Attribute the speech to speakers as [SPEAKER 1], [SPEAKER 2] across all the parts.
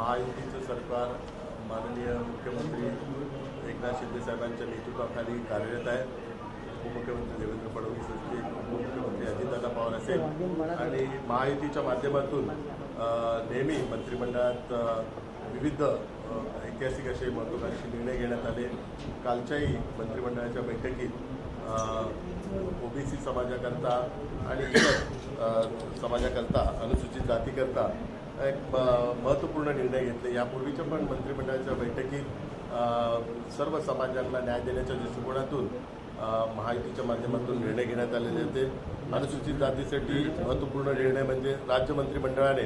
[SPEAKER 1] महायुतीचं सरकार माननीय मुख्यमंत्री एकनाथ शिंदे साहेबांच्या नेतृत्वाखाली कार्यरत आहे। उपमुख्यमंत्री देवेंद्र फडणवीस असतील, उपमुख्यमंत्री अजितदादा पवार असेल आणि महायुतीच्या माध्यमातून नेहमी मंत्रिमंडळात विविध ऐतिहासिक असे महत्त्वाकांक्षी निर्णय घेण्यात आले। कालच्याही मंत्रिमंडळाच्या बैठकीत ओबीसी समाजाकरता आणि इतर समाजाकरता अनुसूचित जातीकरता एक महत्त्वपूर्ण निर्णय घेतले। यापूर्वीच्या पण मंत्रिमंडळाच्या बैठकीत सर्व समाजांना न्याय देण्याच्या दृष्टिकोनातून महायुतीच्या माध्यमातून निर्णय घेण्यात आलेले होते। अनुसूचित जातीसाठी महत्त्वपूर्ण निर्णय म्हणजे राज्य मंत्रिमंडळाने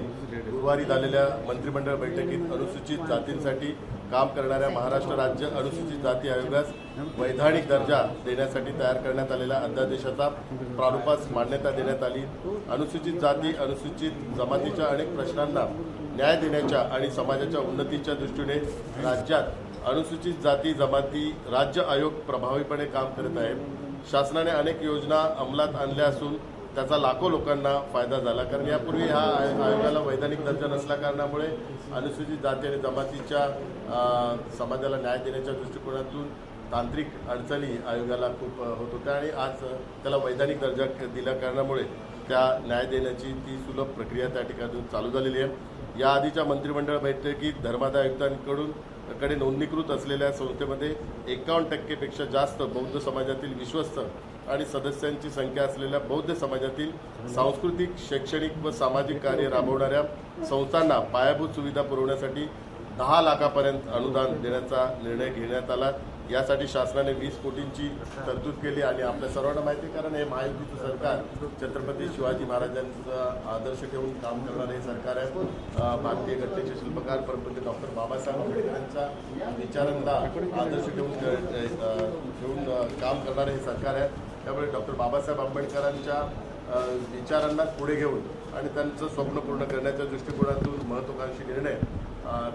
[SPEAKER 1] गुरुवारी झालेल्या मंत्रिमंडळ बैठकीत अनुसूचित जातींसाठी काम करणाऱ्या महाराष्ट्र राज्य अनुसूचित जाती आयोगास वैधानिक दर्जा देण्यासाठी तयार करण्यात आलेल्या अध्यादेशाचा प्रारूपास मान्यता देण्यात आली। अनुसूचित जाती अनुसूचित जमातीच्या अनेक प्रश्नांना न्याय देण्याच्या आणि समाजाच्या उन्नतीच्या दृष्टीने राज्यात अनुसूचित जाती जमाती राज्य आयोग प्रभावीपणे काम करत आहे। शासनाने अनेक योजना अंमलात आणल्या असून त्याचा लाखो लोकांना फायदा झाला, कारण यापूर्वी हा आयोगाला वैधानिक दर्जा नसल्या कारणामुळे अनुसूचित जाती आणि जमातीच्या समाजाला न्याय देण्याच्या दृष्टिकोनातून तांत्रिक अडचणी आयोगाला खूप होत होत्या आणि आज त्याला वैधानिक दर्जा दिल्या कारणामुळे त्या न्याय देण्याची ती सुलभ प्रक्रिया त्या ठिकाणी चालू झालेली आहे। याआधीच्या मंत्रिमंडळ बैठकीत धर्मादाय आयुक्तांकडे नोंदणीकृत असलेल्या संस्थेमध्ये 51% पेक्षा जास्त बौद्ध समाजातील विश्वस्त आणि सदस्यांची संख्या असलेल्या बौद्ध समाजातील सांस्कृतिक, शैक्षणिक व सामाजिक कार्य राबवणाऱ्या संस्थांना पायाभूत सुविधा पुरवण्यासाठी 10 लाखापर्यंत अनुदान देण्याचा निर्णय घेण्यात आला। यासाठी शासनाने 20 कोटींची तरतूद केली आणि आपल्या सर्वांना माहिती आहे, कारण हे महायुतीचं सरकार छत्रपती शिवाजी महाराजांचा आदर्श ठेवून काम करणारे हे सरकार आहे। भारतीय घटनेचे शिल्पकार परमपूज्य डॉक्टर बाबासाहेब आंबेडकरांच्या विचारांना आदर्श ठेवून काम करणारे हे सरकार आहे। त्यामुळे डॉक्टर बाबासाहेब आंबेडकरांच्या विचारांना पुढे घेऊन आणि त्यांचं स्वप्न पूर्ण करण्याच्या दृष्टिकोनातून महत्त्वाकांक्षी निर्णय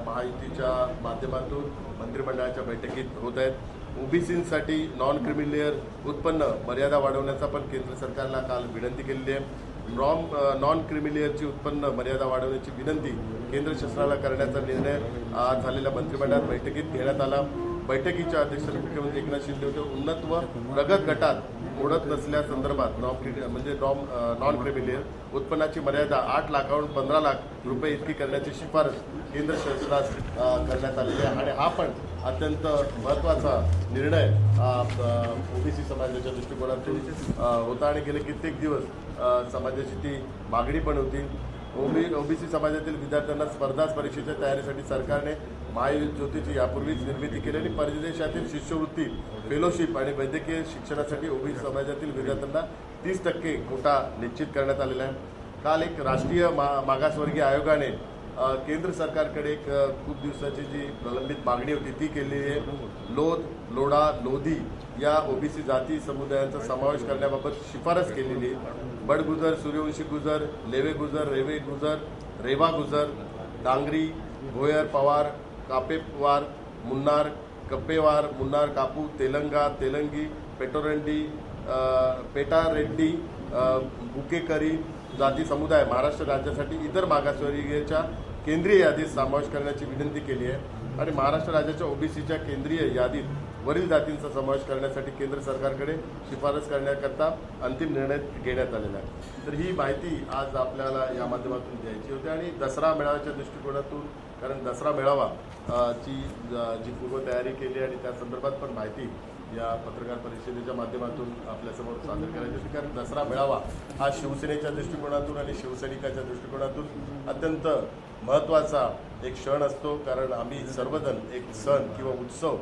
[SPEAKER 1] महायुतीच्या माध्यमातून मंत्रिमंडळाच्या बैठकीत होत आहेत। ओबीसींसाठी नॉन क्रिमिलेअर उत्पन्न मर्यादा वाढवण्याचा पण केंद्र सरकारला काल विनंती केलेली आहे। नॉन क्रिमिलेअरची उत्पन्न मर्यादा वाढवण्याची विनंती केंद्र शासनाला करण्याचा निर्णय आज झालेल्या मंत्रिमंडळात बैठकीत घेण्यात आला। बैठकीच्या अध्यक्षांनी मुख्यमंत्री एकनाथ शिंदे होते। उन्नत व प्रगत गटात मोडत नसल्यासंदर्भात नॉन क्रिमिलेअर उत्पन्नाची मर्यादा 8 लाखाहून 15 लाख रुपये इतकी करण्याची शिफारस केंद्र शासनास करण्यात आलेली आहे आणि हा पण अत्यंत महत्त्वाचा निर्णय ओबीसी समाजाच्या दृष्टिकोनातून होता आणि गेले कित्येक दिवस समाजाची ती मागणी पण होती। ओबीसी समाजातील विद्यार्थ्यांना स्पर्धा परीक्षेच्या तयारीसाठी सरकारने महाज्योतीची यापूर्वीच निर्मिती केली आणि परदेशातील शिष्यवृत्ती, फेलोशिप आणि वैद्यकीय शिक्षणासाठी ओबीसी समाजातील विद्यार्थ्यांना 30% कोटा निश्चित करण्यात आलेला आहे। काल एक राष्ट्रीय मागासवर्गीय आयोगाने केंद्र सरकारकडे एक खूप दिवसाची जी प्रलंबित मागणी होती ती केली आहे। लोध, लोढा, लोधी या ओबीसी जाती समुदायांचा समावेश करण्याबाबत शिफारस केलेली आहे। बडगुजर, सूर्यवंशी गुजर, लेवे गुजर, रेवे गुजर, रेवा गुजर, डांगरी, भोयर, पवार, कापेवार, मुन्नार, कप्पेवार, मुन्नार, कापू, तेलंगा, तेलंगी, पेटोरंडी, पेटारेड्डी, बुकेकरी जाती समुदाय महाराष्ट्र राज्यासाठी इतर मागासवर्गीयांच्या केंद्रीय यादीत समावेश करण्याची विनंती केली आहे आणि महाराष्ट्र राज्याच्या ओबीसीच्या केंद्रीय यादीत वरील जातींचा समावेश करण्यासाठी केंद्र सरकारकडे शिफारस करण्याकरता अंतिम निर्णय घेण्यात आलेला आहे। तर ही माहिती आज आपल्याला या माध्यमातून द्यायची होती आणि दसरा मेळाव्याच्या दृष्टिकोनातून, कारण दसरा मेळावा जी पूर्वतयारी केली आणि त्या संदर्भात पण माहिती या पत्रकार परिषदेच्या माध्यमातून आपल्यासमोर सादर करायची होती, कारण दसरा मेळावा हा शिवसेनेच्या दृष्टिकोनातून आणि शिवसैनिकाच्या दृष्टिकोनातून अत्यंत महत्त्वाचा एक क्षण असतो, कारण आम्ही सर्वजण एक सण किंवा उत्सव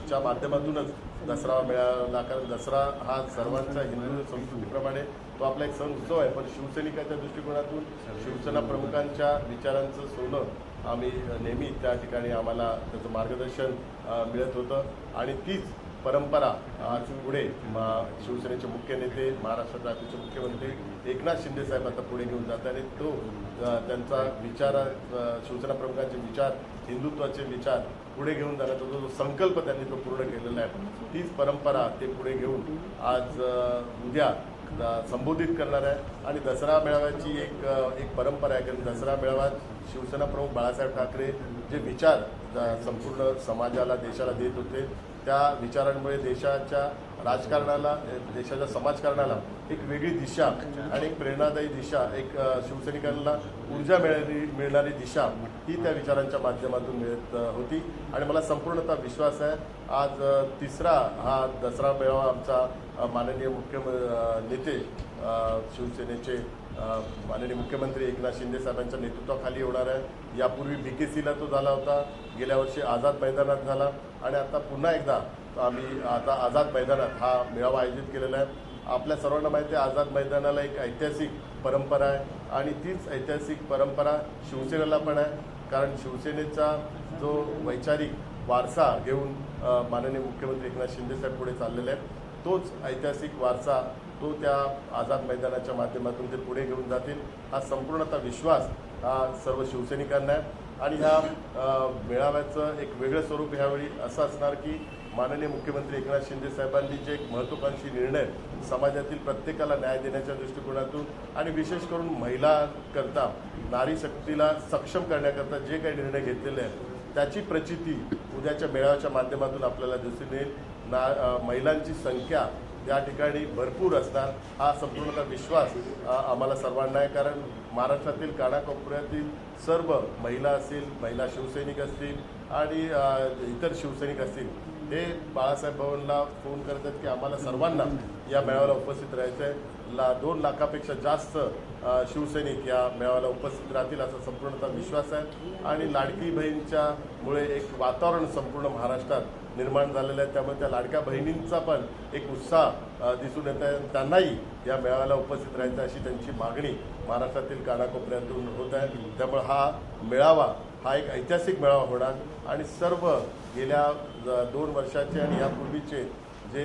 [SPEAKER 1] च्या माध्यमातूनच दसरा मेळावा, कारण दसरा हा सर्वांच्या हिंदू संस्कृतीप्रमाणे तो आपला एक सण उत्सव आहे, पण शिवसैनिकाच्या दृष्टिकोनातून शिवसेना प्रमुखांच्या विचारांचं सोनं आम्ही नेहमी त्या ठिकाणी आम्हाला त्याचं मार्गदर्शन मिळत होतं आणि तीच परंपरा आज पुढे शिवसेनेचे मुख्य नेते, महाराष्ट्र राज्याचे मुख्यमंत्री एकनाथ शिंदे साहेब आता पुढे घेऊन जात आणि तो त्यांचा विचार, शिवसेना प्रमुखांचे विचार, हिंदुत्वाचे विचार पुढे घेऊन जाण्याचा जो संकल्प त्यांनी तो पूर्ण केलेला आहे, तीच परंपरा ते पुढे घेऊन आज उद्या संबोधित करणार आहे आणि दसरा मेळाव्याची एक परंपरा आहे. कारण दसरा मेळाव्यात शिवसेना प्रमुख बाळासाहेब ठाकरे जे विचार संपूर्ण समाजाला देशाला देत होते त्या विचारांमुळे देशाच्या राजकारणाला देशाच्या समाजकारणाला एक वेगळी दिशा आणि एक प्रेरणादायी दिशा एक शिवसैनिकांना ऊर्जा मिळणारी दिशा ही त्या विचारांच्या माध्यमातून मिळत होती. आणि मला संपूर्णतः विश्वास आहे आज तिसरा हा दसरा मेळावा आमचा माननीय नेते शिवसेनेचे माननीय मुख्यमंत्री एकनाथ शिंदे साहेबांच्या नेतृत्वाखाली होणार आहे. यापूर्वी BKCला तो झाला होता, गेल्या वर्षी आझाद मैदानात झाला आणि आता पुन्हा एकदा आम्ही आता आझाद मैदानात हा मेळावा आयोजित केलेला आहे. आपल्या सर्वांना माहिती आहे आझाद मैदानाला एक ऐतिहासिक परंपरा आहे आणि तीच ऐतिहासिक परंपरा शिवसेनेला पण आहे. कारण शिवसेनेचा जो वैचारिक वारसा घेऊन माननीय मुख्यमंत्री एकनाथ शिंदे साहेब पुढे चाललेले आहेत तोच ऐतिहासिक वारसा तो त्या आझाद मैदानाच्या माध्यमातून ते पुढे घेऊन जातील हा संपूर्णतः विश्वास हा सर्व शिवसैनिकांना आहे. आणि ह्या मेळाव्याचं एक वेगळं स्वरूप ह्यावेळी असं असणार की माननीय मुख्यमंत्री एकनाथ शिंदे साहेबांनी जे एक महत्त्वाकांक्षी निर्णय समाजातील प्रत्येकाला न्याय देण्याच्या दृष्टिकोनातून आणि विशेष करून महिलांकरता नारी शक्तीला सक्षम करण्याकरता जे काही निर्णय घेतलेले आहेत त्याची प्रचिती उद्याच्या मेळाव्याच्या माध्यमातून आपल्याला दिसून येईल. महिलांची संख्या त्या ठिकाणी भरपूर असणार हा संपूर्णतः विश्वास आम्हाला सर्वांना आहे. कारण महाराष्ट्रातील कानाकोपऱ्यातील सर्व महिला असतील, महिला शिवसैनिक असतील आणि इतर शिवसैनिक असतील हे बाळासाहेब भवनला फोन करतात की आम्हाला सर्वांना या मेळाव्याला उपस्थित राहायचं आहे. 2 लाखापेक्षा जास्त शिवसैनिक या मेळाव्याला उपस्थित राहतील असा संपूर्णतः विश्वास आहे. आणि लाडकी बहीणच्यामुळे एक वातावरण संपूर्ण महाराष्ट्रात निर्माण झालेलं आहे. त्यामुळे त्या लाडक्या बहिणींचा पण एक उत्साह दिसून येत आहे. त्यांनाही या मेळाव्याला उपस्थित राहायचं अशी त्यांची मागणी महाराष्ट्रातील कानाकोपऱ्यातून होत आहे. त्यामुळे हा मेळावा हा एक ऐतिहासिक मेळावा होणार आणि सर्व गेल्या 2 वर्षाचे आणि यापूर्वीचे जे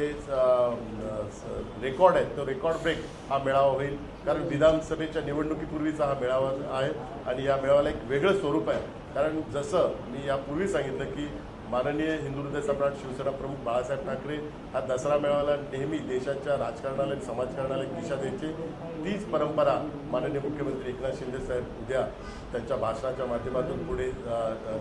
[SPEAKER 1] रेकॉर्ड आहेत तो रेकॉर्ड ब्रेक हा मेळावा होईल. कारण विधानसभेच्या निवडणुकीपूर्वीचा हा मेळावा आहे आणि या मेळाव्याला एक वेगळं स्वरूप आहे. कारण जसं मी यापूर्वी सांगितलं की माननीय हिंदू हृदय सम्राट शिवसेना प्रमुख बाळासाहेब ठाकरे हा दसरा मेळाव्याला नेहमी देशाच्या राजकारणाला आणि समाजकारणाला एक दिशा द्यायची तीच परंपरा माननीय मुख्यमंत्री एकनाथ शिंदे साहेब उद्या त्यांच्या भाषणाच्या माध्यमातून पुढे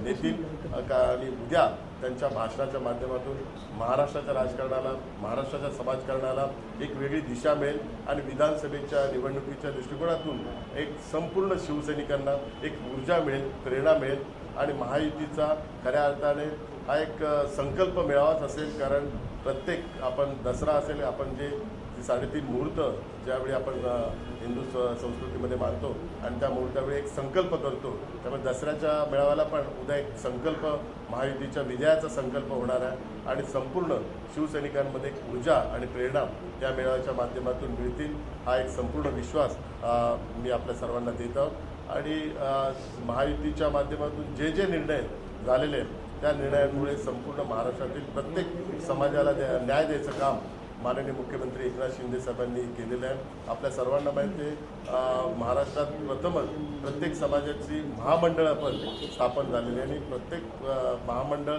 [SPEAKER 1] नेतील आणि उद्या त्यांच्या भाषणाच्या माध्यमातून महाराष्ट्राच्या राजकारणाला महाराष्ट्राच्या समाजकारणाला एक वेगळी दिशा मिळेल आणि विधानसभेच्या निवडणुकीच्या दृष्टिकोनातून एक संपूर्ण शिवसैनिकांना एक ऊर्जा मिळेल, प्रेरणा मिळेल आणि महायुतीचा खऱ्या अर्थाने हा एक संकल्प मेळावाच असेल. कारण प्रत्येक आपण दसरा असेल आपण जे 3.5 मुहूर्त ज्यावेळी आपण हिंदू संस्कृतीमध्ये मानतो आणि त्या मुहूर्तावेळी एक संकल्प करतो त्यामुळे दसऱ्याच्या मेळाव्याला पण उद्या एक संकल्प महायुतीच्या विजयाचा संकल्प होणार आहे आणि संपूर्ण शिवसैनिकांमध्ये एक ऊर्जा आणि प्रेरणा त्या मेळाव्याच्या माध्यमातून मिळतील हा एक संपूर्ण विश्वास मी आपल्या सर्वांना देत आहोत. आणि महायुतीच्या माध्यमातून जे जे निर्णय झालेले आहेत त्या निर्णयांमुळे संपूर्ण महाराष्ट्रातील प्रत्येक समाजाला न्याय द्यायचं काम माननीय मुख्यमंत्री एकनाथ शिंदे साहेबांनी केलेलं आहे. आपल्या सर्वांना माहिती आहे महाराष्ट्रात प्रथमच प्रत्येक समाजाची महामंडळं पण स्थापन झालेली आहे आणि प्रत्येक महामंडळ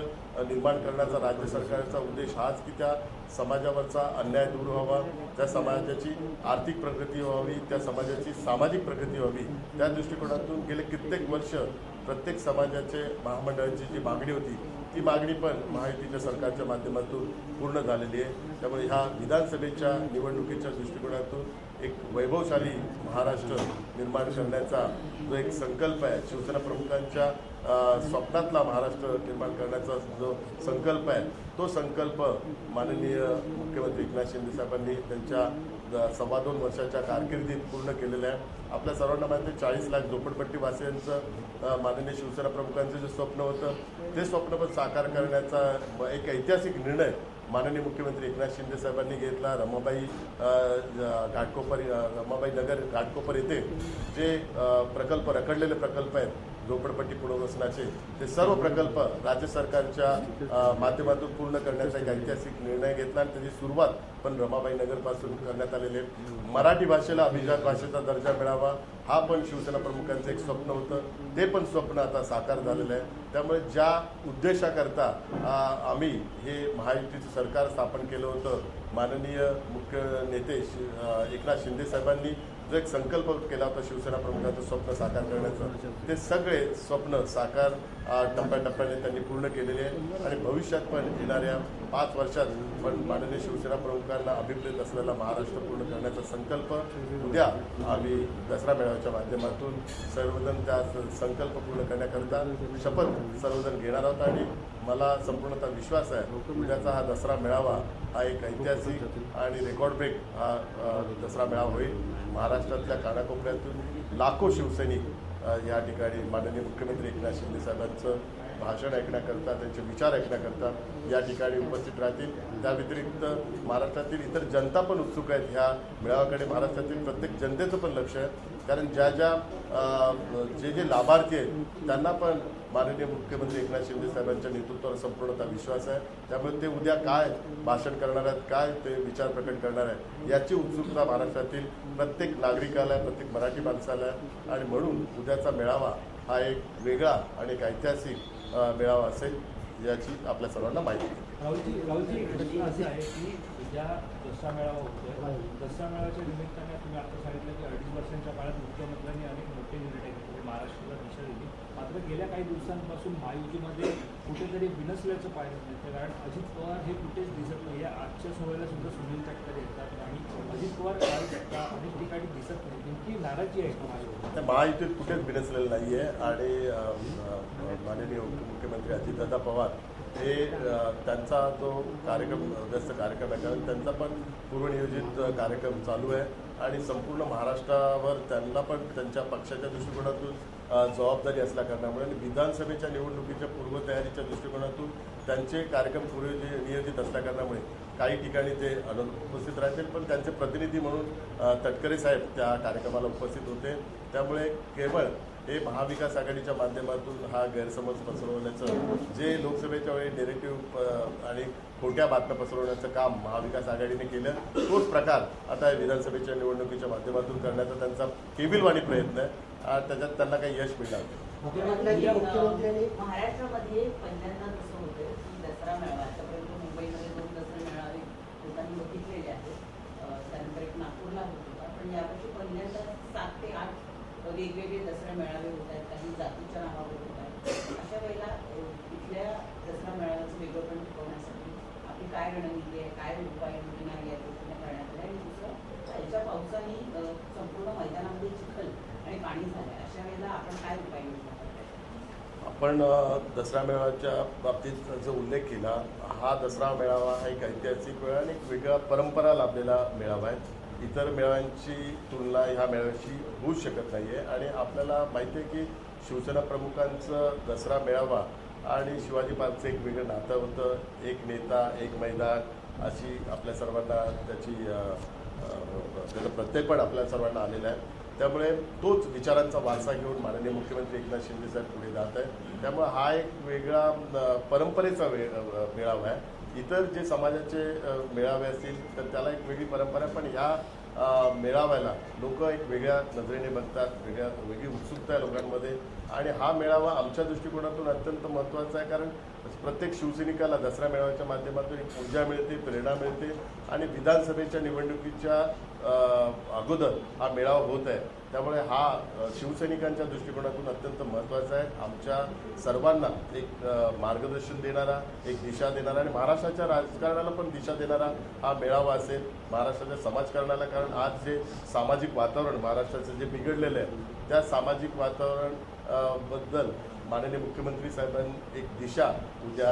[SPEAKER 1] निर्माण करण्याचा राज्य सरकारचा उद्देश हाच की त्या समाजावरचा अन्याय दूर व्हावा, त्या समाजाची आर्थिक प्रगती व्हावी, त्या समाजाची सामाजिक प्रगती व्हावी. त्या दृष्टिकोनातून गेले कित्येक वर्ष प्रत्येक समाजाचे महामंडळाची जी मागणी होती ती मागणी पण महायुतीच्या सरकारच्या माध्यमातून पूर्ण झालेली आहे. त्यामुळे ह्या विधानसभेच्या निवडणुकीच्या दृष्टिकोनातून एक वैभवशाली महाराष्ट्र निर्माण करण्याचा जो एक संकल्प आहे शिवसेना प्रमुखांच्या स्वप्नातला महाराष्ट्र निर्माण करण्याचा जो संकल्प आहे तो संकल्प माननीय मुख्यमंत्री एकनाथ शिंदे साहेबांनी त्यांच्या 2.25 वर्षाच्या कारकिर्दीत पूर्ण केलेलं आहे. आपल्या सर्वांना माहिती आहे 40 लाख झोपडपट्टीवासियांचं माननीय शिवसेना प्रमुखांचं जे स्वप्न होतं ते स्वप्न पण साकार करण्याचा एक ऐतिहासिक निर्णय माननीय मुख्यमंत्री एकनाथ शिंदे साहेबांनी घेतला. रमाबाई नगर घाटकोपर येथे जे प्रकल्प रखडलेले प्रकल्प आहेत झोपडपट्टी पुनर्वसनाचे ते सर्व प्रकल्प राज्य सरकारच्या माध्यमातून पूर्ण करण्याचा एक ऐतिहासिक निर्णय घेतला आणि त्याची सुरुवात पण रमाबाई नगरपासून करण्यात आलेले. मराठी भाषेला अभिजात भाषेचा दर्जा मिळावा हा पण शिवसेना प्रमुखांचं एक स्वप्न होतं. ते पण स्वप्न आता साकार झालेलं आहे. त्यामुळे ज्या उद्देशाकरता आम्ही हे महायुतीचं सरकार स्थापन केलं होतं, माननीय मुख्य नेते एकनाथ शिंदे साहेबांनी जो एक संकल्प केला होता शिवसेना प्रमुखांचं स्वप्न साकार करण्याचं, ते सगळे स्वप्न साकार टप्प्याटप्प्याने त्यांनी पूर्ण केलेले आहे. आणि भविष्यात पण येणाऱ्या 5 वर्षात पण माननीय शिवसेना प्रमुखांना अभिप्रेत असलेला महाराष्ट्र पूर्ण करण्याचा संकल्प उद्या आम्ही दसरा मेळाव्याच्या माध्यमातून सर्वजण त्या संकल्प पूर्ण करण्याकरता शपथ सर्वजण घेणार आहोत. आणि मला संपूर्णतः विश्वास आहे उद्याचा हा दसरा मेळावा हा एक ऐतिहासिक आणि रेकॉर्ड ब्रेक हा दसरा मेळावा होईल. महाराष्ट्रातल्या कानाकोपऱ्यातून लाखो शिवसैनिक या ठिकाणी माननीय मुख्यमंत्री एकनाथ शिंदे साहेबांचं भाषण ऐकण्याकरता, त्यांचे विचार ऐकण्याकरता या ठिकाणी उपस्थित राहतील. त्या व्यतिरिक्त महाराष्ट्रातील इतर जनता पण उत्सुक आहेत ह्या मेळाव्याकडे. महाराष्ट्रातील प्रत्येक जनतेचं पण लक्ष आहे, कारण जे लाभार्थी आहेत त्यांना पण माननीय मुख्यमंत्री एकनाथ शिंदे साहेबांच्या नेतृत्वावर संपूर्णतः विश्वास आहे. त्यामुळे ते उद्या काय भाषण करणार आहेत, काय ते विचार प्रकट करणार आहे याची उत्सुकता महाराष्ट्रातील प्रत्येक नागरिकाला आहे, प्रत्येक मराठी माणसाला आहे. आणि म्हणून उद्याचा मेळावा हा एक वेगळा आणि एक ऐतिहासिक मेळावा असेल याची आपल्या सर्वांना माहिती आहे.
[SPEAKER 2] राहुलजी प्रश्न असा आहे की उद्या दसरा मेळावा होतोय. दसरा मेळाव्याच्या निमित्ताने तुम्ही आता सांगितलं की 2.5 वर्षांच्या काळात मुख्यमंत्र्यांनी अनेक मोठे निर्णय घेतले, महाराष्ट्राला दिशा दिली. मात्र गेल्या काही दिवसांपासून महायुतीमध्ये कुठेतरी बिनसल्याचं पाहायला मिळतं, कारण अजित पवार हे कुठेच दिसत नाही. आजच्या सोहळ्याला सुद्धा सुनील तटकरे येतात आणि अजित पवार अनेक ठिकाणी दिसत नाही. नेमकी नाराजी आहे का महायुती?
[SPEAKER 1] महायुतीत कुठेच बिनसलेलं नाही आहे. आणि माननीय मुख्यमंत्री अजितदादा पवार हे त्यांचा जो व्यस्त कार्यक्रम आहे, कारण त्यांचा पण पूर्वनियोजित कार्यक्रम चालू आहे. आणि संपूर्ण महाराष्ट्रावर त्यांना पण त्यांच्या पक्षाच्या दृष्टिकोनातून जबाबदारी असल्या कारणामुळे आणि विधानसभेच्या निवडणुकीच्या पूर्वतयारीच्या दृष्टिकोनातून त्यांचे कार्यक्रम नियोजित असल्या कारणामुळे काही ठिकाणी ते अनुपस्थित राहतील. पण त्यांचे प्रतिनिधी म्हणून तटकरे साहेब त्या कार्यक्रमाला उपस्थित होते. त्यामुळे केवळ हे महाविकास आघाडीच्या माध्यमातून हा गैरसमज पसरवण्याचं, जे लोकसभेच्या वेळी नेरेटिव्ह आणि खोट्या बातम्या पसरवण्याचं काम महाविकास आघाडीने केलं, तोच प्रकार आता विधानसभेच्या निवडणुकीच्या माध्यमातून करण्याचा त्यांचा केविलवाणी प्रयत्न आहे. त्याच्यात त्यांना काही यश मिळणार नाही.
[SPEAKER 3] महाराष्ट्रामध्ये पहिल्यांदा जसं होतं की दसरा मेळावा, आतापर्यंत मुंबईमध्ये 2 दसरे मेळावे लोकांनी बघितलेले आहेत, त्यानंतर एक नागपूरला होत होता. पण यावर्षी पहिल्यांदा 7 ते 8 वेगवेगळे दसरा मेळावे होत आहेत, काही जातीच्या नावावर होत आहेत. अशा वेळेला इथल्या दसरा मेळाव्याचं वेगळंपण टिकवण्यासाठी आपली काय रणनीती आहे, काय उपाययोजना या गोष्टीने करण्यात आल्या? आणि दुसरं, कालच्या पावसाने संपूर्ण मैदानामध्ये चिखल आणि पाणी झालं, अशा वेळेला आपण काय उपाययोजना करताय?
[SPEAKER 1] आपण दसरा मेळाव्याच्या बाबतीत जो उल्लेख केला, हा दसरा मेळावा हा एक ऐतिहासिक वेळ आणि एक वेगळा परंपरा लाभलेला मेळावा आहे. इतर मेळाव्यांची तुलना ह्या मेळाव्याची होऊच शकत नाही आहे. आणि आपल्याला माहिती आहे की शिवसेना प्रमुखांचं दसरा मेळावा आणि शिवाजी पार्कचं एक वेगळं नातं होतं. एक नेता, एक मैदान अशी आपल्या सर्वांना त्याचा प्रत्यय पण आपल्या सर्वांना आलेला आहे. त्यामुळे तोच विचारांचा वारसा घेऊन माननीय मुख्यमंत्री एकनाथ शिंदे साहेब पुढे जात आहे. त्यामुळे हा एक वेगळा परंपरेचा मेळावा आहे. इतर जे समाजाचे मेळावे असतील तर त्याला एक वेगळी परंपरा आहे, पण ह्या मेळाव्याला लोक एक वेगळ्या नजरेने बघतात, वेगळी उत्सुकता आहे लोकांमध्ये. आणि हा मेळावा आमच्या दृष्टिकोनातून अत्यंत महत्त्वाचा आहे, कारण प्रत्येक शिवसैनिकाला दसरा मेळाव्याच्या माध्यमातून एक ऊर्जा मिळते, प्रेरणा मिळते. आणि विधानसभेच्या निवडणुकीच्या अगोदर हा मेळावा होत आहे. त्यामुळे हा शिवसैनिकांच्या दृष्टिकोनातून अत्यंत महत्त्वाचा आहे. आमच्या सर्वांना एक मार्गदर्शन देणारा, एक दिशा देणारा आणि महाराष्ट्राच्या राजकारणाला पण दिशा देणारा हा मेळावा असेल. महाराष्ट्राच्या समाजकारणाला, कारण आज जे सामाजिक वातावरण महाराष्ट्राचं जे बिघडलेलं आहे, त्या सामाजिक वातावरण बद्दल माननीय मुख्यमंत्री साहेबांनी एक दिशा उद्या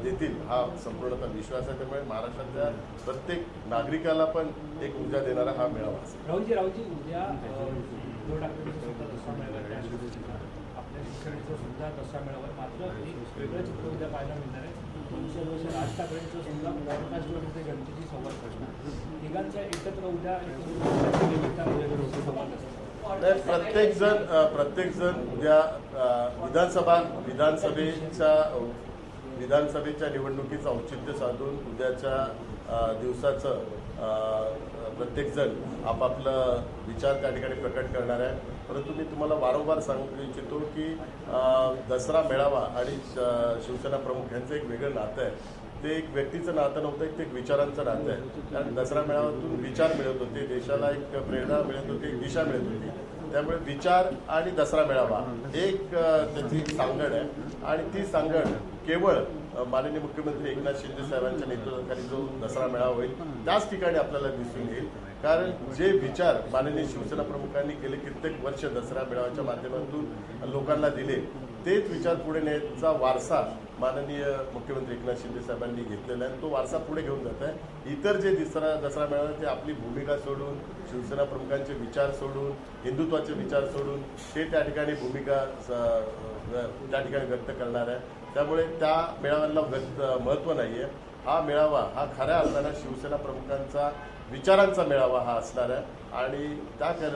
[SPEAKER 1] देतील हा संपूर्णतः विश्वास आहे. त्यामुळे महाराष्ट्रातल्या प्रत्येक नागरिकाला पण एक ऊर्जा देणारा हा मेळावा असेल.
[SPEAKER 2] राहुलजी उद्या उद्धव ठाकरेंचा सुद्धा दसरा मेळावा, आपल्या शिवसेनेचा सुद्धा दसरा मेळावा, मात्र एक वेगळं चित्र उद्या पाहायला मिळणार आहे. 200 वर्ष राज ठाकरेंचं सुद्धा पॉडकास्टवर जनतेची संवाद प्रश्न, तिघांचा एकत्र उद्या संवाद असेल.
[SPEAKER 3] स्पॉट
[SPEAKER 1] प्रत्येक जण ज्या विधानसभेच्या निवडणुकीचं औचित्य साधून उद्याच्या दिवसाचं प्रत्येकजण आपापलं विचार त्या ठिकाणी प्रकट करणार आहे. परंतु मी तुम्हाला वारंवार सांगू इच्छितो की दसरा मेळावा आणि शिवसेना प्रमुख यांचं एक वेगळं नातं आहे. ते एक व्यक्तीचं नातं नव्हतं, ते एक विचारांचं नातं आहे. कारण दसरा मेळाव्यातून विचार मिळत होते, देशाला एक प्रेरणा मिळत होती, एक दिशा मिळत होती. त्यामुळे विचार आणि दसरा मेळावा एक त्याची सांगड आहे आणि ती सांगड केवळ माननीय मुख्यमंत्री एकनाथ शिंदे साहेबांच्या नेतृत्वाखाली जो दसरा मेळावा होईल त्याच ठिकाणी आपल्याला दिसून येईल. कारण जे विचार माननीय शिवसेना प्रमुखांनी गेले कित्येक वर्ष दसरा मेळाव्याच्या माध्यमातून लोकांना दिले, तेच विचार पुढे नेण्याचा वारसा माननीय मुख्यमंत्री एकनाथ शिंदे साहेबांनी घेतलेला आहे. तो वारसा पुढे घेऊन जात आहे. इतर जे दसरा मेळावा ते आपली भूमिका सोडून, शिवसेना प्रमुखांचे विचार सोडून, हिंदुत्वाचे विचार सोडून ते त्या ठिकाणी भूमिका त्या ठिकाणी व्यक्त करणार आहे. त्यामुळे त्या मेळाव्याला महत्त्व नाही आहे. हा मेळावा हा खऱ्या अर्थानं शिवसेना प्रमुखांचा विचारांचा मेळावा हा असणार आहे आणि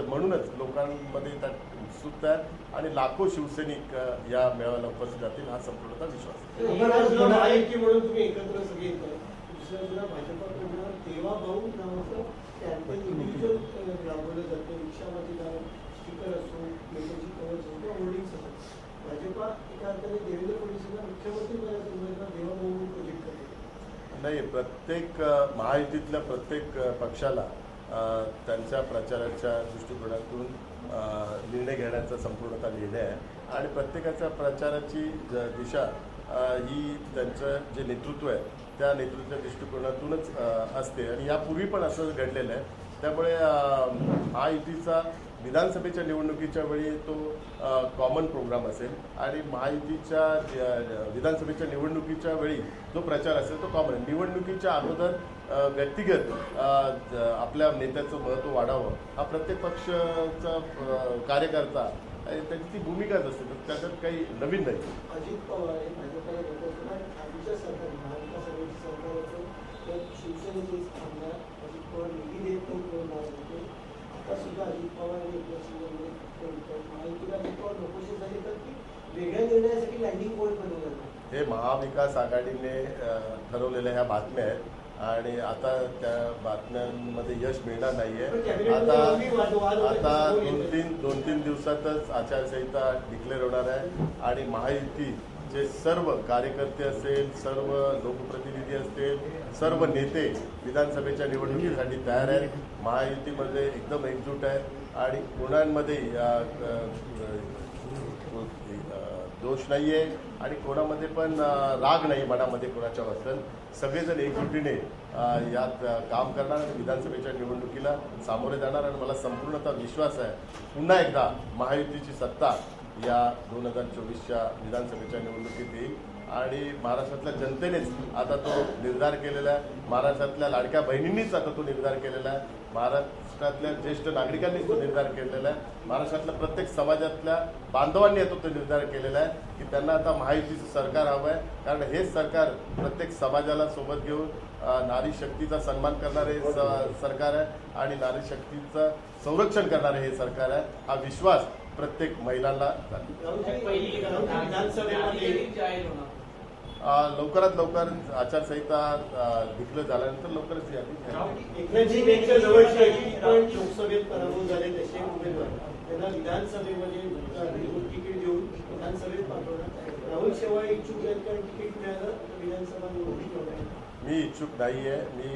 [SPEAKER 1] म्हणूनच लोकांमध्ये त्यात उत्सुकता आहे आणि लाखो शिवसैनिक या मेळाव्याला उपस्थित जातील हा संपूर्णतः विश्वास आहे.
[SPEAKER 4] म्हणून तुम्ही एकत्र सगळे येतात. दुसऱ्या भाजपकडनं तेव्हा भाऊ नावाचं कॅम्पेन इंडिव्हिज्युअल राबवलं जातं. रिक्षामध्ये जाऊन स्टिकर असो, नेत्याची कवच असो किंवा होर्डिंग्स असो. भाजपा एका अर्थाने देवेंद्र फडणवीसांना मुख्यमंत्री पदाच्या उमेदवार देवा भाऊ प्रोजेक्ट करते.
[SPEAKER 1] नाही, प्रत्येक महायुतीतल्या प्रत्येक पक्षाला त्यांच्या प्रचाराच्या दृष्टिकोनातून निर्णय घेण्याचा संपूर्णतः निर्णय आहे आणि प्रत्येकाच्या प्रचाराची दिशा ही त्यांचं जे नेतृत्व आहे त्या नेतृत्वाच्या दृष्टिकोनातूनच असते आणि यापूर्वी पण असं घडलेलं आहे. त्यामुळे महायुतीचा विधानसभेच्या निवडणुकीच्या वेळी तो कॉमन प्रोग्राम असेल आणि महायुतीच्या विधानसभेच्या निवडणुकीच्या वेळी जो प्रचार असेल तो कॉमन आहे. निवडणुकीच्या अगोदर व्यक्तिगत आपल्या नेत्याचं महत्त्व वाढावं हा प्रत्येक पक्षाचा कार्यकर्ता त्याची ती भूमिकाच असते. तर त्याच्यात काही नवीन नाही.
[SPEAKER 4] अजित पवार हे भाजपला आमच्या सरकार महाविकास आघाडीचं सरकार होतं तर शिवसेनेचे आमदार अजित पवार निधी देत नाही. आता सुद्धा अजित पवार आणि एकनाथ शिंदे महायुतीला अजित पवार नकोशी झाले तर की वेगळ्या निर्णयासाठी लँडिंग पॉईंट बनवलं जातं.
[SPEAKER 1] हे महाविकास आघाडीने ठरवलेल्या ह्या बातम्या आहेत आणि आता त्या बातम्यांमध्ये यश मिळणार नाहीये. आता 2-3 दिवसातच आचारसंहिता डिक्लेअर होणार आहे आणि महायुतीचे सर्व कार्यकर्ते असेल, सर्व लोकप्रतिनिधी असतील, सर्व नेते विधानसभेच्या निवडणुकीसाठी तयार आहेत. महायुतीमध्ये एकदम एकजूट आहेत आणि कोणामध्ये दोष नाही आहे आणि कोणामध्ये पण राग नाही मनामध्ये कोणाच्या बद्दल. सगळेजण एकजुटीने यात काम करणार आणि विधानसभेच्या निवडणुकीला सामोरे जाणार आणि मला संपूर्णतः विश्वास आहे पुन्हा एकदा महायुतीची सत्ता या 2024च्या विधानसभेच्या निवडणुकीत येईल आणि महाराष्ट्रातल्या जनतेनेच आता तो निर्धार केलेला आहे. महाराष्ट्रातल्या लाडक्या बहिणींनीच आता तो निर्धार केलेला आहे. महाराष्ट्रातल्या ज्येष्ठ नागरिकांनीच तो निर्धार केलेला आहे. महाराष्ट्रातल्या प्रत्येक समाजातल्या बांधवांनी तो निर्धार केलेला आहे की त्यांना आता महायुतीचं सरकार हवं आहे. कारण हेच सरकार प्रत्येक समाजाला सोबत घेऊन नारी शक्तीचा सन्मान करणारे सरकार आहे आणि नारी शक्तीचं संरक्षण करणारे हे सरकार आहे. हा विश्वास प्रत्येक महिलांना लवकरात लवकर आचारसंहिता डिक्लेअर झाल्यानंतर लवकरच
[SPEAKER 4] लोकसभेत पराभव झाले तसे उमेदवार त्यांना विधानसभेमध्ये तिकीट देऊन विधानसभेत पाठवणार. राहुल शेवाळे इच्छुक आहेत कारण तिकीट मिळालं विधानसभा निवडणूक.
[SPEAKER 1] मी इच्छुक नाही आहे. मी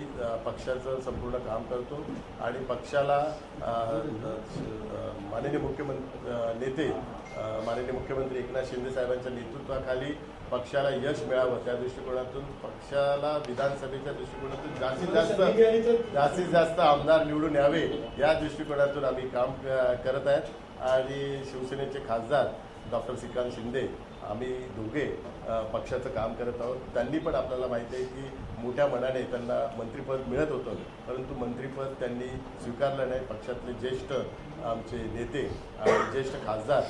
[SPEAKER 1] पक्षाचं संपूर्ण काम करतो आणि पक्षाला माननीय मुख्यमंत्री एकनाथ शिंदे साहेबांच्या नेतृत्वाखाली पक्षाला यश मिळावं त्या दृष्टिकोनातून पक्षाला विधानसभेच्या दृष्टिकोनातून जास्तीत जास्त आमदार निवडून यावे या दृष्टिकोनातून आम्ही काम करत आहेत आणि शिवसेनेचे खासदार डॉक्टर श्रीकांत शिंदे आम्ही दोघे पक्षाचं काम करत आहोत. त्यांनी पण आपल्याला माहिती आहे की मोठ्या मनाने त्यांना मंत्रिपद मिळत होतं परंतु मंत्रिपद त्यांनी स्वीकारलं नाही. पक्षातले ज्येष्ठ आमचे नेते आणि ज्येष्ठ खासदार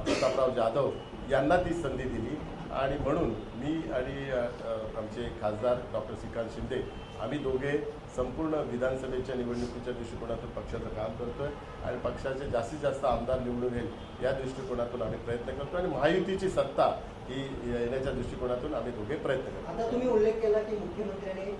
[SPEAKER 1] प्रतापराव जाधव यांना ती संधी दिली आणि म्हणून मी आणि आमचे खासदार डॉक्टर श्रीकांत शिंदे आम्ही दोघे संपूर्ण विधानसभेच्या निवडणुकीच्या दृष्टिकोनातून पक्षाचं काम करतोय आणि पक्षाचे जास्तीत जास्त आमदार निवडून येईल या दृष्टिकोनातून आम्ही प्रयत्न करतो आणि महायुतीची सत्ता ही येण्याच्या दृष्टिकोनातून आम्ही दोघे प्रयत्न करतो.
[SPEAKER 5] आता तुम्ही उल्लेख केला की मुख्यमंत्र्यांनी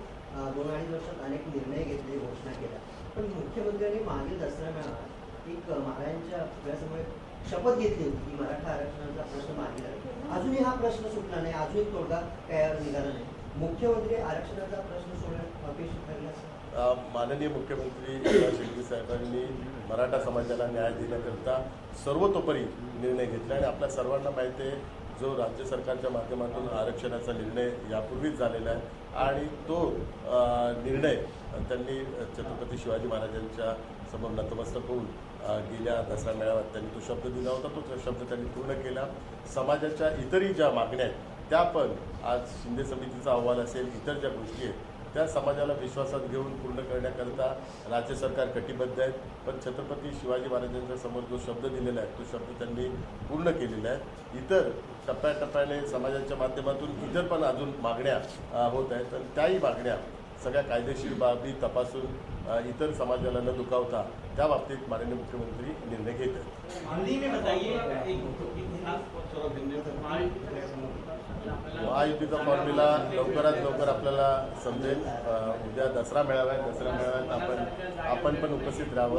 [SPEAKER 5] 2-2.5 वर्षात अनेक निर्णय घेतले, घोषणा केल्या, पण मुख्यमंत्र्यांनी मागील दसरा मेळाव्यात एक महाराजांच्या पुतळ्यासमोर शपथ घेतली होती की मराठा आरक्षणाचा प्रश्न मागे लागेल. अजूनही हा प्रश्न सुटला नाही, अजून एक तोडगा तयार निघाला नाही. मुख्यमंत्री आरक्षणाचा प्रश्न सोडण्यात अपेक्षित ठरला.
[SPEAKER 1] माननीय मुख्यमंत्री एकनाथ शिंदे साहेबांनी मराठा समाजाला न्याय देण्याकरता सर्वतोपरी निर्णय घेतला आणि आपल्या सर्वांना माहिती आहे जो राज्य सरकारच्या माध्यमातून आरक्षणाचा निर्णय यापूर्वीच झालेला आहे आणि तो निर्णय त्यांनी छत्रपती शिवाजी महाराजांच्या समोर नतमस्तक होऊन गेल्या दसरा मेळाव्यात त्यांनी तो शब्द दिला होता. तो शब्द त्यांनी पूर्ण केला. समाजाच्या इतरही ज्या मागण्या आहेत त्या पण आज शिंदे समितीचा अहवाल असेल, इतर ज्या गोष्टी आहेत त्या समाजाला विश्वासात घेऊन पूर्ण करण्याकरता राज्य सरकार कटिबद्ध आहेत. पण छत्रपती शिवाजी महाराजांच्या समोर जो शब्द दिलेला आहे तो शब्द त्यांनी पूर्ण केलेला आहे. इतर टप्प्याटप्प्याने समाजाच्या माध्यमातून इतर पण अजून मागण्या होत आहेत आणि त्याही मागण्या सगळ्या कायदेशीर बाबी तपासून इतर समाजाला न दुखावता त्या बाबतीत माननीय मुख्यमंत्री निर्णय घेत आहेत. महायुतीचा फॉर्म्युला लवकरात लवकर आपल्याला समजेल. उद्या दसरा मेळावा आहे. दसरा मेळाव्यात आपण पण उपस्थित राहावं.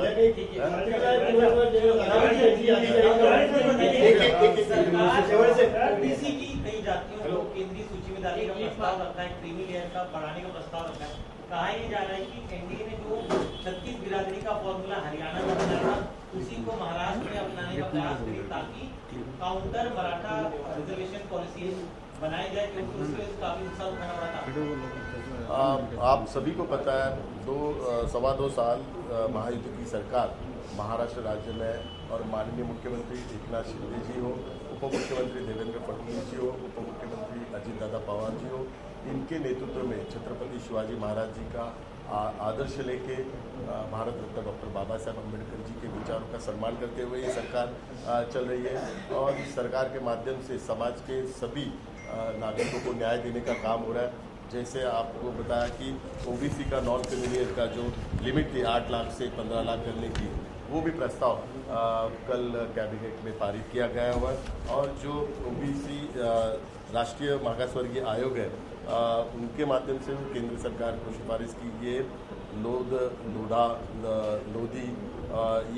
[SPEAKER 6] ओबीसी की कई जातियों को केंद्रीय सूची में डालने का प्रस्ताव रखा है, क्रीमी लेयर का बढ़ाने का प्रस्ताव रखा है. कहा ये जा रहा है कि एनडीए ने जो 36 बिरादरी का फॉर्मूला हरियाणा में बनाया था उसी को महाराष्ट्र में अपनाने का प्रयास करें ताकि काउंटर मराठा रिजर्वेशन पॉलिसी बनाई जाए, क्योंकि उससे काफी नुकसान उठाना पड़ा था.
[SPEAKER 1] आप सभी को पता है 2.25 साल महायुति की सरकार महाराष्ट्र राज्य में और माननीय मुख्यमंत्री एकनाथ शिंदे जी हो, उप मुख्यमंत्री देवेंद्र फडणवीस जी हो, उप मुख्यमंत्री अजित दादा पवार जी हो, इनके नेतृत्व में छत्रपति शिवाजी महाराज जी का आदर्श लेके भारत रत्न डॉक्टर बाबा साहब अम्बेडकर जी के विचारों का सम्मान करते हुए ये सरकार चल रही है और इस सरकार के माध्यम से समाज के सभी नागरिकों को न्याय देने का काम हो रहा है. जैसे आपको बताया कि ओबीसी का नॉन क्रिमिनल का जो लिमिट थी 8 लाख से 15 लाख करने की, वो भी प्रस्ताव कल कैबिनेट में पारित किया गया हुआ और जो ओबीसी राष्ट्रीय मागासवर्गीय आयोग है उनके माध्यम से केंद्र सरकार को सिफारिश की ये लोधा लोधी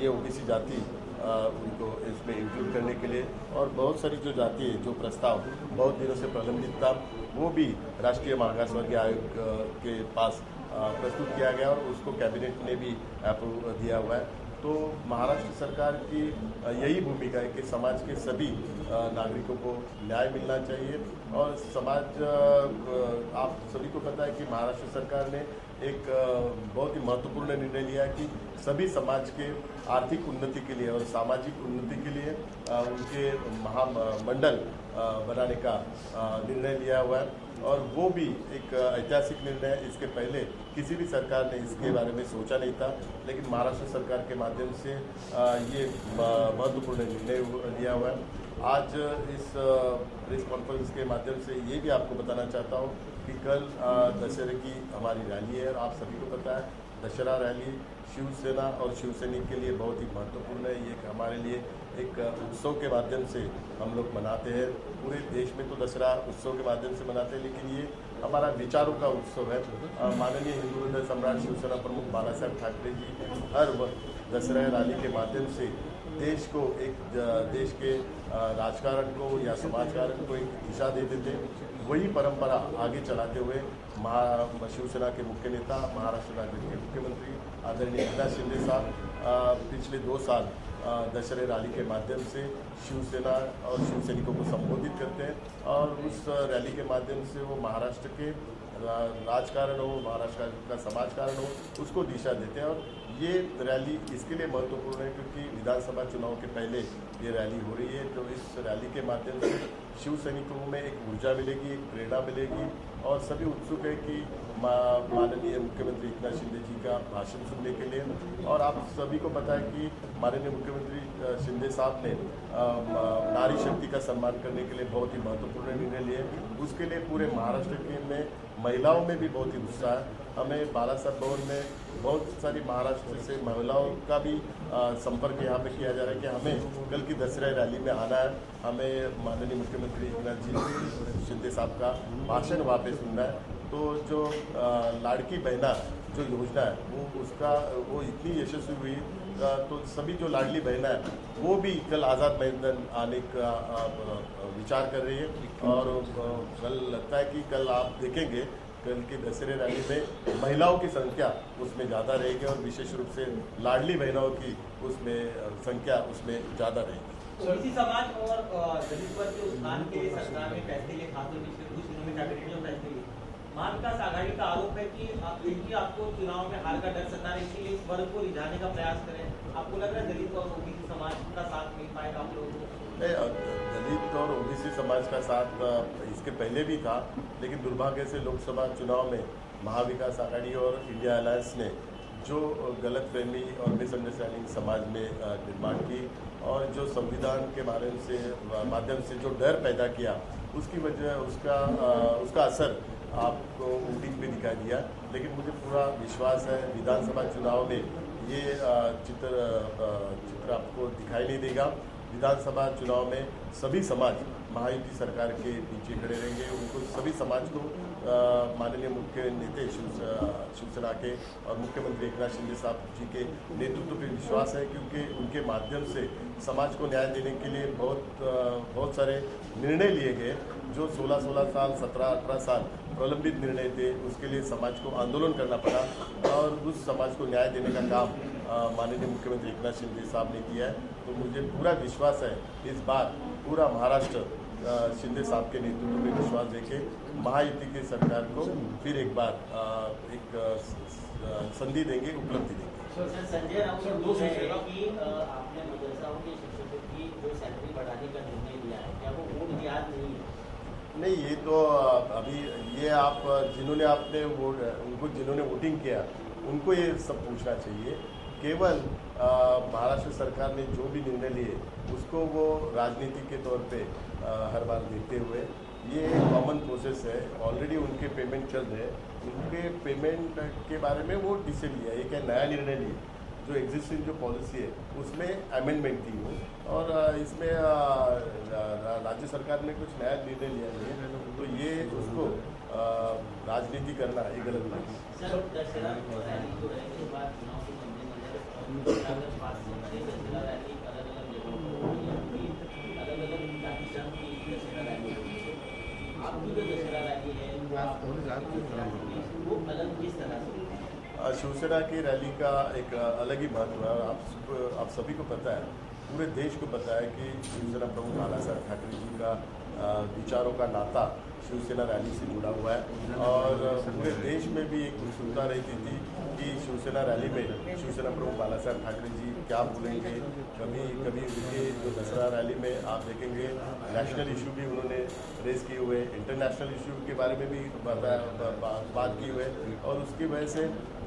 [SPEAKER 1] ये ओबीसी जाति उनको इसमें इंक्लूड करने के लिए और बहुत सारी जो जाति है जो प्रस्ताव बहुत दिनों से प्रलंबित था वो भी राष्ट्रीय मागासवर्गीय आयोग के पास प्रस्तुत किया गया और उसको कैबिनेट ने भी अप्रूव दिया हुआ है. तो महाराष्ट्र सरकार की यही भूमिका है कि समाज के सभी नागरिकों को न्याय मिलना चाहिए और समाज आप सभी को पता है कि महाराष्ट्र सरकार ने एक बहुत ही महत्वपूर्ण निर्णय लिया है कि सभी समाज के आर्थिक उन्नति के लिए और सामाजिक उन्नति के लिए उनके महामंडल बनाने का निर्णय लिया हुआ है और वो भी एक ऐतिहासिक निर्णय है. इसके पहले किसी भी सरकार ने इसके बारे में सोचा नहीं था, लेकिन महाराष्ट्र सरकार के माध्यम से ये महत्वपूर्ण निर्णय लिया हुआ है. आज इस प्रेस कॉन्फ्रेंस के माध्यम से ये भी आपको बताना चाहता हूँ कि कल दशहरे की हमारी रैली है और आप सभी को पता है दशहरा रैली शिवसेना और शिवसैनिक के लिए बहुत ही महत्वपूर्ण है. ये हमारे लिए एक उत्सव के माध्यम से हम लोग मनाते हैं. पूरे देश में तो दशहरा उत्सव के माध्यम से मनाते हैं, लेकिन ये हमारा विचारों का उत्सव है. माननीय हिंदू हृदय सम्राट शिवसेना प्रमुख बाला साहब ठाकरे जी हर दशहरा रैली के माध्यम से देश को देश के राजकारण को या समाजकारण को एक दिशा देते थे. वही परंपरा आगे चलाते हुए शिवसेना के मुख्य नेता महाराष्ट्र राज्य के मुख्यमंत्री आदरणीय एकनाथ शिंदे साहब पिछले 2 साल दशहरे रैली के माध्यम से शिवसेना और शिवसैनिकों को संबोधित करते हैं और उस रैली के माध्यम से वो महाराष्ट्र के राजकारण हो, महाराष्ट्र का समाजकारण हो, उसको दिशा देते हैं. और ये रैली इसके लिए महत्वपूर्ण है क्योंकि विधानसभा चुनाव के पहले ये रैली हो रही है. तो इस रैली के माध्यम से शिव सैनिकों में एक ऊर्जा मिलेगी, एक प्रेरणा मिलेगी और सभी उत्सुक है कि माननीय मुख्यमंत्री एकनाथ शिंदे जी का भाषण सुनने के लिए। और आप सभी को पता है कि माननीय मुख्यमंत्री शिंदे साहब ने नारी शक्ति का सम्मान करने के लिए बहुत ही महत्वपूर्ण निर्णय लिए। उसके लिए पूरे महाराष्ट्र के में महिलाओं में भी बहुत ही उत्साह है। हमें बालासाहेब भवन में बहुत सारी महाराष्ट्र से महिलाओं का भी संपर्क यहाँ पे किया जा रहा है कि हमें कल की दशहरा रैली में आना है, हमें माननीय मुख्यमंत्री एकनाथ जी शिंदे साहब का भाषण वहाँ पे सुनना है। तो जो लाड़की बहना जो योजना है वो इतनी यशस्वी हुई, तो सभी जो लाडली बहना है वो भी कल आज़ाद मैदान आने का विचार कर रही है। और कल लगता है कि कल आप देखेंगे कल की दशहरे रैली में महिलाओं की संख्या उसमें ज़्यादा रहेगी और विशेष रूप से लाडली बहनों की उसमें संख्या उसमें ज़्यादा रहेगी।
[SPEAKER 6] ओबीसी समाज और दलित वर्ग के उत्थान के लिए सरकार ने फैसले लिए, खासतौर पिछले कुछ दिनों में कैबिनेट में फैसले लिए। महाविकास आघाड़ी का आरोप है कि इनकी आपको चुनाव में हार का डर सता है, इसीलिए इस वर्ग को रिझाने का प्रयास करें। आपको लग रहा है दलित और ओबीसी समाज का साथ मिल पाएगा आप लोगों को?
[SPEAKER 1] दलित और ओबीसी समाज का साथ इसके पहले भी था, लेकिन दुर्भाग्य से लोकसभा चुनाव में महाविकास आघाड़ी और इंडिया अलायंस ने जो गलतफहमी और मिसअंडरस्टैंडिंग समाज में निर्माण की और जो संविधान के माध्यम से जो डर पैदा किया, उसकी वजह उसका असर आपको वोटिंग पे दिखाई दिया। लेकिन मुझे पूरा विश्वास है विधानसभा चुनाव में ये चित्र आपको दिखाई नहीं देगा। विधानसभा चुनाव में सभी समाज महायुति सरकार के पीछे खड़े रहेंगे। उनको सभी समाज को माननीय मुख्य नेता शिवसेना के और मुख्यमंत्री एकनाथ शिंदे साहब जी के नेतृत्व पे विश्वास है, क्योंकि उनके माध्यम से समाज को न्याय देने के लिए बहुत सारे निर्णय लिए गए। जो 16 साल 17-18 साल प्रलंबित निर्णय थे, उसके लिए समाज को आंदोलन करना पड़ा और उस समाज को न्याय देने का काम माननीय मुख्यमंत्री एकनाथ शिंदे साहब ने किया है। तो मुझे पूरा विश्वास है इस बार पूरा महाराष्ट्र शिंदे साहब के नेतृत्व में विश्वास देके महायुति की सरकार को फिर एक बार एक संधि देंगे, उपलब्धि देंगे।
[SPEAKER 6] सर, संजय राउत है कि आपने मदरसाओं के शिक्षकों की जो सैलरी बढ़ाने का निर्णय लिया है, क्या वो वोट जिहाद नहीं है?
[SPEAKER 1] नहीं, ये तो अभी ये आप जिन्होंने वोटिंग किया उनको ये सब पूछना चाहिए। केवल महाराष्ट्र सरकार ने जो भी निर्णय लिए उसको वो राजनीति के तौर पे हर बार देखते हुए, ये कॉमन प्रोसेस है। ऑलरेडी उनके पेमेंट चल रहे हैं, उनके पेमेंट के बारे में वो डिसीजन लिया, ये क्या नया निर्णय लिए। जो एग्जिस्टिंग जो पॉलिसी है उसमें अमेंडमेंट थी वो, और इसमें राज्य सरकार ने कुछ नया निर्णय लिया है, तो ये उसको राजनीति करना ये गलत नहीं।
[SPEAKER 6] सर, दशहरा रैली जो है के बाद चुनाव के मद्देनजर अलग-अलग पार्टियों ने दशहरा रैली अलग-अलग जगहों पर अलग-अलग जाति की दशहरा रैली होगी। आपकी जो दशहरा रैली है वो अलग किस तरह से?
[SPEAKER 1] शिवसेना की रैली का एक अलग ही महत्व है। आप सभी को पता है, पूरे देश को पता है कि शिवसेना प्रमुख बालासाहेब ठाकरे जी का विचारों का नाता शिवसेना रैली से जुड़ा हुआ है। और पूरे देश में भी एक उत्सुकता रहती थी कि शिवसेना रैली में शिवसेना प्रमुख बालासाहेब ठाकरे जी क्या बोलेंगे। कभी उनके जो दशहरा रैली में आप देखेंगे नेशनल इशू भी उन्होंने रेस किए हुए, इंटरनेशनल इशू के बारे में भी बात की हुए, और उसकी वजह से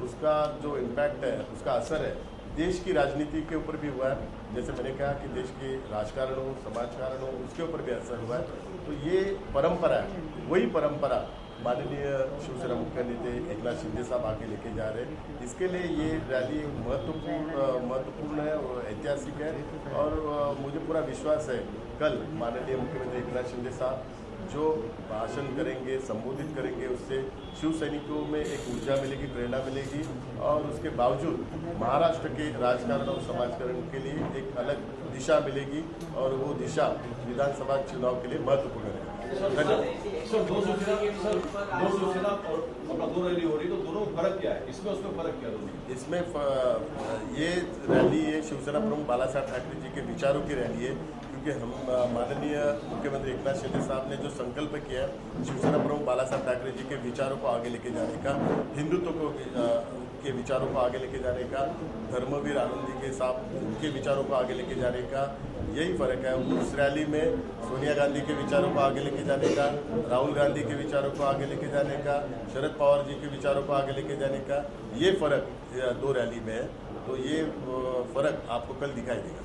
[SPEAKER 1] उसका जो इम्पैक्ट है, उसका असर है देश की राजनीति के ऊपर भी हुआ है। जैसे मैंने कहा कि देश के राजकारण हो, समाजकारण हो, उसके ऊपर भी असर हुआ है। तो ये परंपरा है, वही परंपरा माननीय शिवसेना मुख्य नेता एकनाथ शिंदे साहब आगे लेके जा रहे हैं। इसके लिए ये रैली महत्वपूर्ण है और ऐतिहासिक है, और मुझे पूरा विश्वास है कल माननीय मुख्यमंत्री एकनाथ शिंदे साहब जो भाषण करेंगे, संबोधित करेंगे, उससे शिव सैनिकों में एक ऊर्जा मिलेगी, प्रेरणा मिलेगी, और उसके बावजूद महाराष्ट्र के राजकारण और समाजकरण के लिए एक अलग दिशा मिलेगी, और वो दिशा विधानसभा चुनाव के लिए महत्वपूर्ण है।
[SPEAKER 7] सर, दो सूचना और अपना दो रैली हो रही, तो दोनों में फर्क क्या है? इसमें उसमें फर्क क्या है?
[SPEAKER 1] इसमें ये रैली है शिवसेना प्रमुख बालासाहेब ठाकरे जी के विचारों की रैली है, क्योंकि हम माननीय मुख्यमंत्री एकनाथ शिंदे साहब ने जो संकल्प किया है शिवसेना प्रमुख बालासाहेब ठाकरे जी के विचारों को आगे लेके जाने का, हिंदुत्व के विचारों को आगे लेके जाने का, धर्मवीर आनंद जी के साथ उनके विचारों को आगे लेके जाने का, यही फर्क है। उस रैली में सोनिया गांधी के विचारों को आगे लेके जाने का, राहुल गांधी के विचारों को आगे लेके जाने का, शरद पवार जी के विचारों को आगे लेके जाने का, ये फर्क 2 रैली में है। तो ये फर्क आपको कल दिखाई देगा।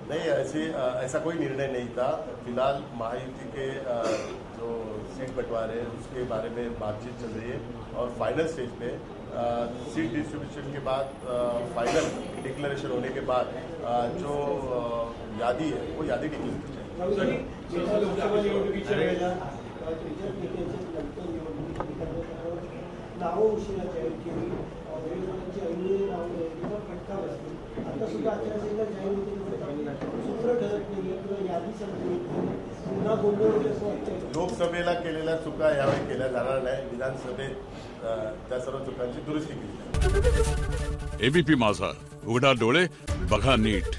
[SPEAKER 1] नहीं, ऐसा कोई निर्णय नहीं था। फिलहाल महायुति के जो सीट बंटवारे हैं उसके बारे में बातचीत चल रही है और फाइनल स्टेज पे सीट डिस्ट्रीब्यूशन के बाद, फाइनल डिक्लेरेशन होने के बाद जो यादी है वो यादी डिक्लेअर की जाएगी।
[SPEAKER 4] लोकसभा निवडणुकीच्या वेळेला तुमच्या नेत्यांच्या नंतर निवडणुकीच्या निकालावर नावं उशिरा जाहीर केली, विरोधकांची ऐनवेळी नावं यादीचा फटका बसली. आता सुद्धा आचारसंहिता जाहीर होते, सूत्र ठरत नाही किंवा यादी संपली, पुन्हा गोंधळ होईल असं वाटतंय.
[SPEAKER 1] लोकसभेला केलेल्या चुका यावेळी केल्या जाणार नाही. विधानसभेत त्या सर्व चुकांची दुरुस्ती केली जाईल.
[SPEAKER 8] एबीपी माझा, उघडा डोळे बघा नीट.